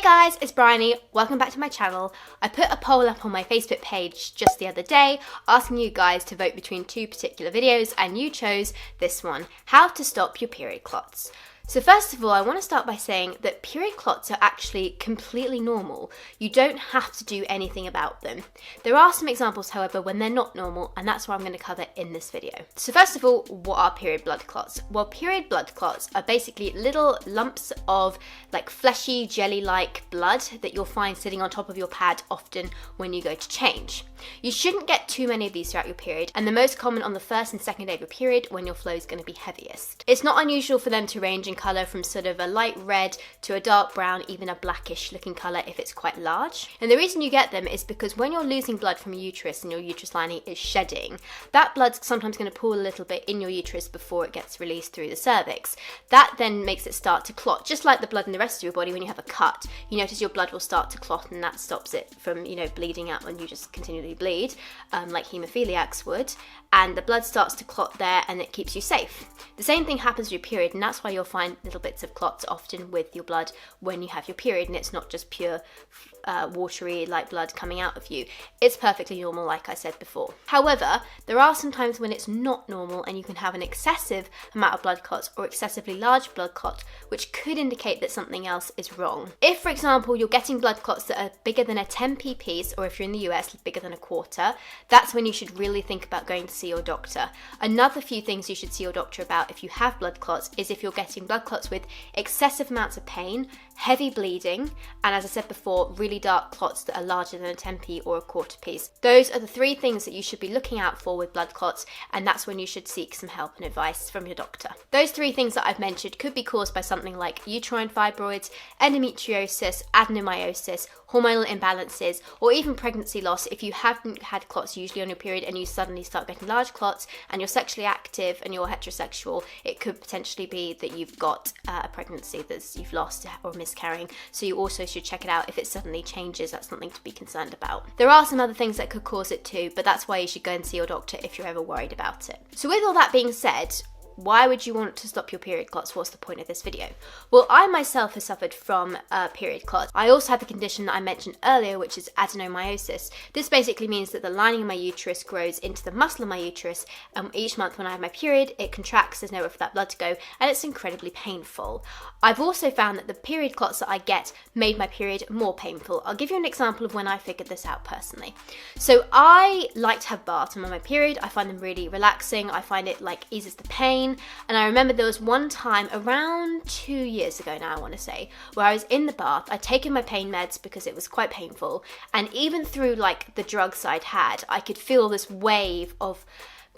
Hey guys, it's Bryony. Welcome back to my channel. I put a poll up on my Facebook page just the other day asking you guys to vote between two particular videos and you chose this one, how to stop your period clots. So first of all, I want to start by saying that period clots are actually completely normal. You don't have to do anything about them. There are some examples, however, when they're not normal, and that's what I'm going to cover in this video. So first of all, what are period blood clots? Well, period blood clots are basically little lumps of like fleshy, jelly-like blood that you'll find sitting on top of your pad often when you go to change. You shouldn't get too many of these throughout your period, and the most common on the first and second day of your period when your flow is going to be heaviest. It's not unusual for them to range in colour from sort of a light red to a dark brown, even a blackish looking colour if it's quite large. And the reason you get them is because when you're losing blood from your uterus and your uterus lining is shedding, that blood's sometimes going to pool a little bit in your uterus before it gets released through the cervix. That then makes it start to clot, just like the blood in the rest of your body when you have a cut. You notice your blood will start to clot and that stops it from, bleeding out when you just continually bleed, like haemophiliacs would. And the blood starts to clot there and it keeps you safe. The same thing happens with your period, and that's why you'll find little bits of clots often with your blood when you have your period, and it's not just pure watery like blood coming out of you. It's perfectly normal, like I said before. However, there are some times when it's not normal and you can have an excessive amount of blood clots or excessively large blood clot, which could indicate that something else is wrong. If, for example, you're getting blood clots that are bigger than a 10p piece, or if you're in the US, bigger than a quarter, that's when you should really think about going to see your doctor. Another few things you should see your doctor about if you have blood clots is if you're getting blood clots with excessive amounts of pain, heavy bleeding, and as I said before, really dark clots that are larger than a 10p or a quarter piece. Those are the three things that you should be looking out for with blood clots, and that's when you should seek some help and advice from your doctor. Those three things that I've mentioned could be caused by something like uterine fibroids, endometriosis, adenomyosis, hormonal imbalances, or even pregnancy loss if you haven't had clots usually on your period and you suddenly start getting large clots and you're sexually active and you're heterosexual. It could potentially be that you've got a pregnancy that you've lost or miscarrying, so you also should check it out. If it suddenly changes, that's something to be concerned about. There are some other things that could cause it too, but that's why you should go and see your doctor if you're ever worried about it. So with all that being said, why would you want to stop your period clots? What's the point of this video? Well, I myself have suffered from period clots. I also have the condition that I mentioned earlier, which is adenomyosis. This basically means that the lining of my uterus grows into the muscle of my uterus, and each month when I have my period, it contracts, there's nowhere for that blood to go, and it's incredibly painful. I've also found that the period clots that I get made my period more painful. I'll give you an example of when I figured this out personally. So I like to have baths when I'm on my period. I find them really relaxing. I find it like eases the pain. And I remember there was one time around 2 years ago now, I want to say, where I was in the bath. I'd taken my pain meds because it was quite painful, and even through like the drugs I'd had, I could feel this wave of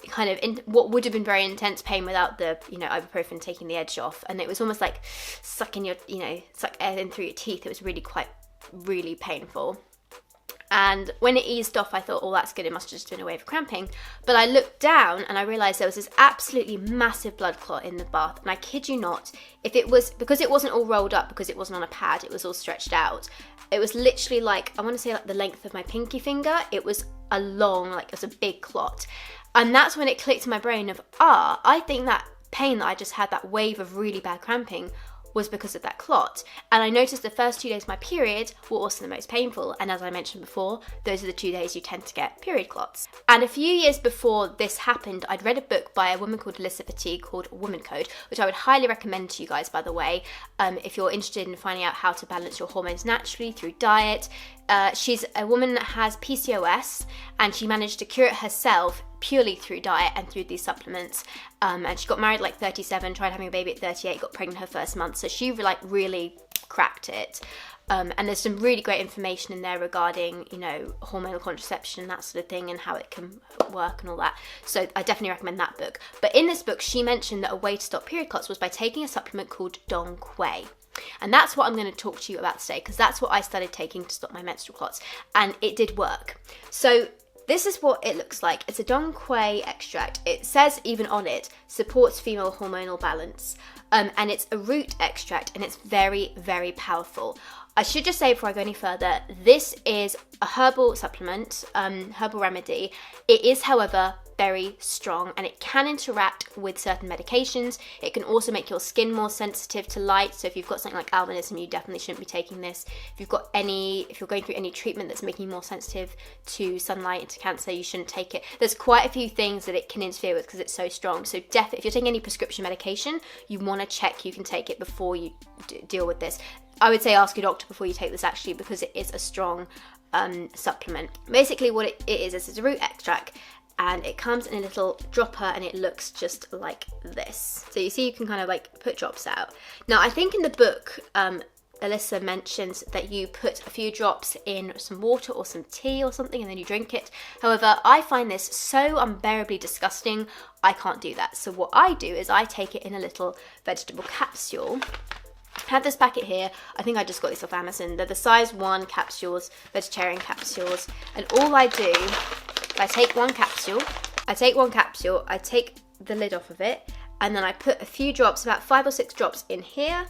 kind of what would have been very intense pain without the ibuprofen taking the edge off, and it was almost like sucking your suck air in through your teeth. It was really painful. And when it eased off, I thought, oh, that's good, it must have just been a wave of cramping. But I looked down and I realised there was this absolutely massive blood clot in the bath. And I kid you not, if it was, because it wasn't all rolled up, because it wasn't on a pad, it was all stretched out. It was literally like, I want to say like the length of my pinky finger. It was a long, it was a big clot. And that's when it clicked in my brain of, I think that pain that I just had, that wave of really bad cramping, was because of that clot. And I noticed the first 2 days of my period were also the most painful, and as I mentioned before, those are the 2 days you tend to get period clots. And a few years before this happened, I'd read a book by a woman called Alyssa Fatigue called Woman Code, which I would highly recommend to you guys, by the way, if you're interested in finding out how to balance your hormones naturally through diet. She's a woman that has PCOS, and she managed to cure it herself purely through diet and through these supplements. And she got married at 37, tried having a baby at 38, got pregnant her first month. So she really cracked it. And there's some really great information in there regarding, hormonal contraception and that sort of thing, and how it can work and all that. So I definitely recommend that book. But in this book, she mentioned that a way to stop period clots was by taking a supplement called Quai. And that's what I'm going to talk to you about today, because that's what I started taking to stop my menstrual clots, and it did work. So this is what it looks like. It's a Quai extract. It says even on it, supports female hormonal balance. And it's a root extract, and it's very, very powerful. I should just say before I go any further, this is a herbal supplement, herbal remedy. It is, however, very strong, and it can interact with certain medications. It can also make your skin more sensitive to light. So if you've got something like albinism, you definitely shouldn't be taking this. If you're going through any treatment that's making you more sensitive to sunlight and to cancer, you shouldn't take it. There's quite a few things that it can interfere with because it's so strong. So definitely, if you're taking any prescription medication, you want to check you can take it before you deal with this. I would say ask your doctor before you take this, actually, because it is a strong supplement. Basically what it is it's a root extract, and it comes in a little dropper, and it looks just like this. So you see, you can kind of like put drops out. Now I think in the book Alyssa mentions that you put a few drops in some water or some tea or something and then you drink it. However, I find this so unbearably disgusting, I can't do that. So what I do is I take it in a little vegetable capsule. I have this packet here. I think I just got this off Amazon. They're the size 1 capsules, vegetarian capsules. And all I do, I take one capsule, I take the lid off of it, and then I put a few drops, about 5 or 6 drops in here.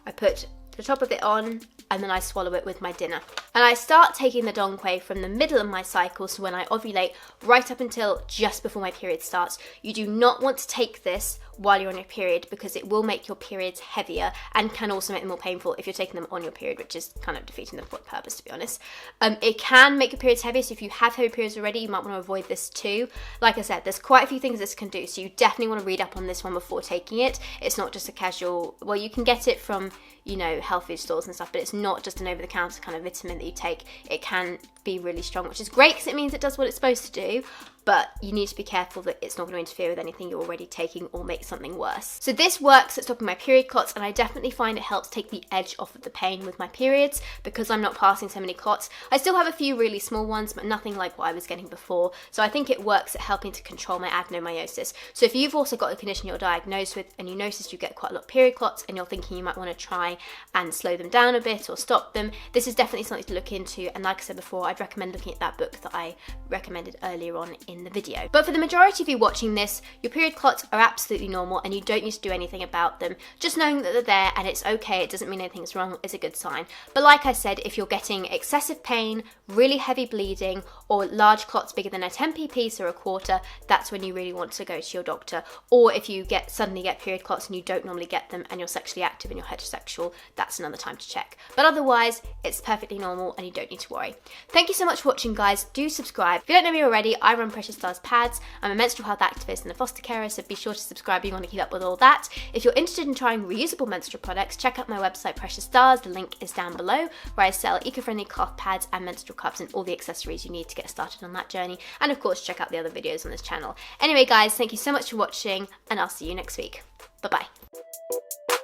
I put the top of it on, and then I swallow it with my dinner. And I start taking the Quai from the middle of my cycle, so when I ovulate, right up until just before my period starts. You do not want to take this while you're on your period, because it will make your periods heavier and can also make them more painful if you're taking them on your period, which is kind of defeating the purpose, to be honest. It can make your periods heavier, so if you have heavy periods already, you might want to avoid this too. Like I said, there's quite a few things this can do, so you definitely want to read up on this one before taking it. It's not just a casual, well, you can get it from, you know, health food stores and stuff, but it's not just an over-the-counter kind of vitamin that you take. It can be really strong, which is great because it means it does what it's supposed to do, but you need to be careful that it's not going to interfere with anything you're already taking or make something worse. So this works at stopping my period clots, and I definitely find it helps take the edge off of the pain with my periods because I'm not passing so many clots. I still have a few really small ones, but nothing like what I was getting before. So I think it works at helping to control my adenomyosis. So if you've also got a condition you're diagnosed with and you notice you get quite a lot of period clots and you're thinking you might want to try and slow them down a bit or stop them, this is definitely something to look into. And like I said before, I'd recommend looking at that book that I recommended earlier on in the video. But for the majority of you watching this, your period clots are absolutely normal and you don't need to do anything about them. Just knowing that they're there and it's okay, it doesn't mean anything's wrong, is a good sign. But like I said, if you're getting excessive pain, really heavy bleeding, or large clots bigger than a 10 pp's or a quarter, that's when you really want to go to your doctor. Or if you suddenly get period clots and you don't normally get them and you're sexually active and you're heterosexual, that's another time to check. But otherwise, it's perfectly normal and you don't need to worry. Thank you so much for watching, guys. Do subscribe. If you don't know me already, I run Precious Stars Pads. I'm a menstrual health activist and a foster carer, so be sure to subscribe if you want to keep up with all that. If you're interested in trying reusable menstrual products, check out my website Precious Stars. The link is down below, where I sell eco-friendly cloth pads and menstrual cups and all the accessories you need to get started on that journey. And of course, check out the other videos on this channel. Anyway, guys, thank you so much for watching, and I'll see you next week. Bye-bye.